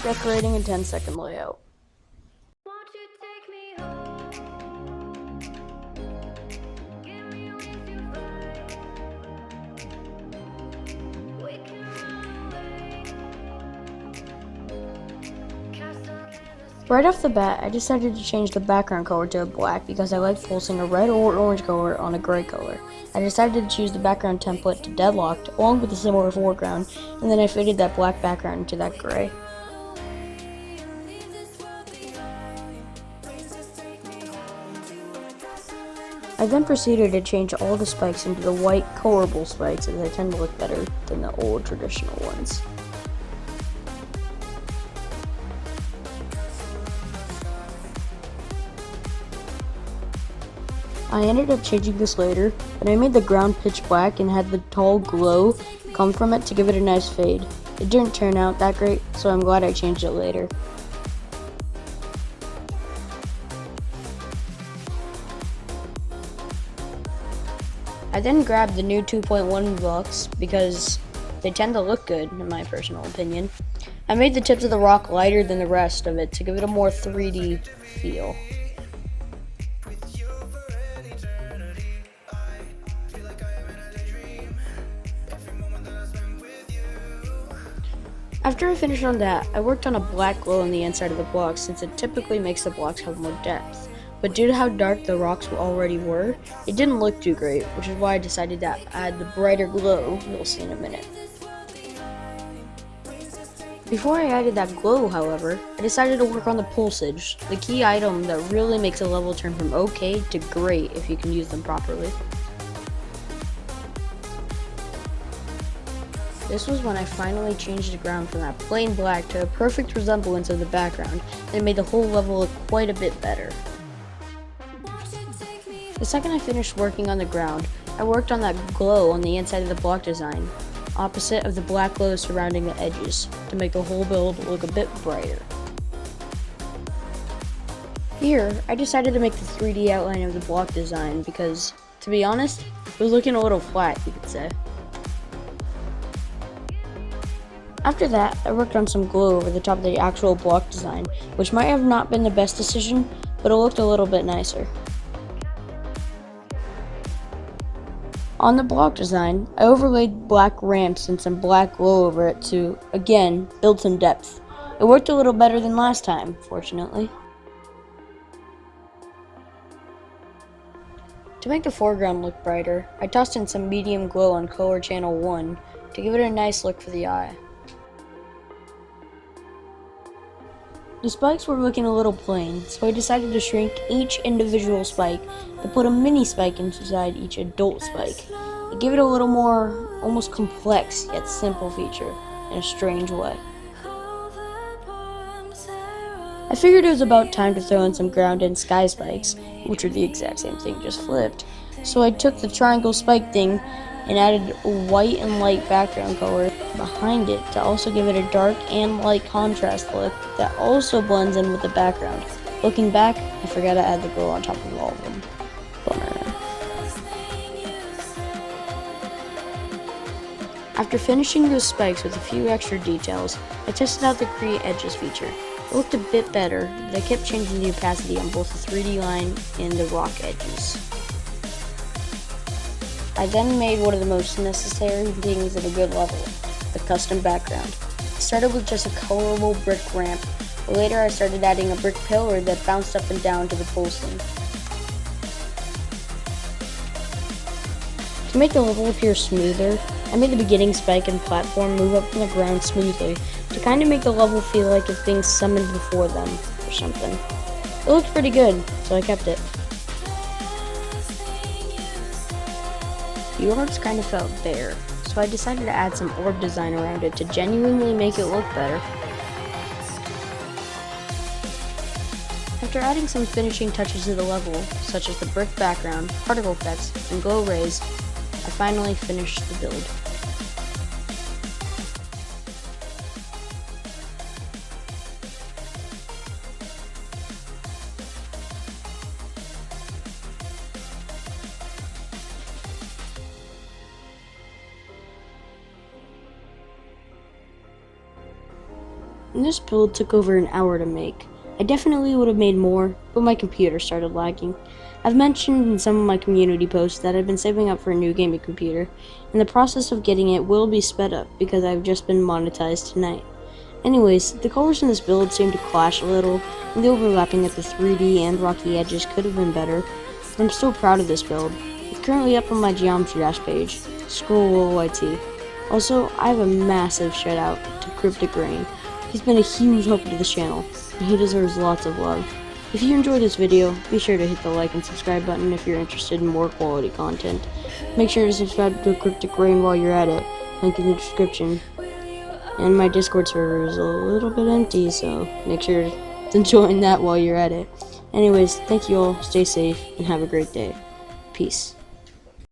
decorating a 10-second layout. Won't you take me home? Get me with your vibe. We can run away. Castle in the sky. Right off the bat, I decided to change the background color to a black because I like pulsing a red or orange color on a gray color. I decided to choose the background template to deadlocked along with a similar foreground, and then I faded that black background into that gray. I then proceeded to change all the spikes into the white colorable spikes, as they tend to look better than the old traditional ones. I ended up changing this later, but I made the ground pitch black and had the tall glow come from it to give it a nice fade. It didn't turn out that great, so I'm glad I changed it later. I then grabbed the new 2.1 blocks because they tend to look good, in my personal opinion. I made the tips of the rock lighter than the rest of it to give it a more 3D feel. After I finished on that, I worked on a black glow on the inside of the blocks since it typically makes the blocks have more depth. But due to how dark the rocks already were, it didn't look too great, which is why I decided to add the brighter glow you'll see in a minute. Before I added that glow, however, I decided to work on the pulsage, the key item that really makes a level turn from okay to great if you can use them properly. This was when I finally changed the ground from that plain black to a perfect resemblance of the background, and it made the whole level look quite a bit better. The second I finished working on the ground, I worked on that glow on the inside of the block design, opposite of the black glow surrounding the edges, to make the whole build look a bit brighter. Here, I decided to make the 3D outline of the block design because, to be honest, it was looking a little flat, you could say. After that, I worked on some glow over the top of the actual block design, which might have not been the best decision, but it looked a little bit nicer. On the block design, I overlaid black ramps and some black glow over it to, again, build some depth. It worked a little better than last time, fortunately. To make the foreground look brighter, I tossed in some medium glow on color channel 1 to give it a nice look for the eye. The spikes were looking a little plain, so I decided to shrink each individual spike to put a mini spike inside each adult spike. It gave it a little more, almost complex yet simple feature, in a strange way. I figured it was about time to throw in some ground and sky spikes, which are the exact same thing, just flipped. So I took the triangle spike thing and added a white and light background color behind it to also give it a dark and light contrast look that also blends in with the background. Looking back, I forgot to add the glow on top of all of them. Bummer. After finishing those spikes with a few extra details, I tested out the Create Edges feature. It looked a bit better, but I kept changing the opacity on both the 3D line and the rock edges. I then made one of the most necessary things in a good level, the custom background. I started with just a colorable brick ramp, but later I started adding a brick pillar that bounced up and down to the pulsing. To make the level appear smoother, I made the beginning spike and platform move up from the ground smoothly to kind of make the level feel like it's being summoned before them or something. It looked pretty good, so I kept it. The orbs kind of felt bare, so I decided to add some orb design around it to genuinely make it look better. After adding some finishing touches to the level, such as the brick background, particle effects, and glow rays, I finally finished the build. And this build took over an hour to make. I definitely would have made more, but my computer started lagging. I've mentioned in some of my community posts that I've been saving up for a new gaming computer, and the process of getting it will be sped up because I've just been monetized tonight. Anyways, the colors in this build seem to clash a little, and the overlapping at the 3D and rocky edges could have been better, but I'm still proud of this build. It's currently up on my Geometry Dash page. Scroll YT. Also, I have a massive shout out to Cryptic Rain. He's been a huge help to this channel, and he deserves lots of love. If you enjoyed this video, be sure to hit the like and subscribe button if you're interested in more quality content. Make sure to subscribe to Cryptic Rain while you're at it, link in the description. And my Discord server is a little bit empty, so make sure to join that while you're at it. Anyways, thank you all, stay safe, and have a great day. Peace.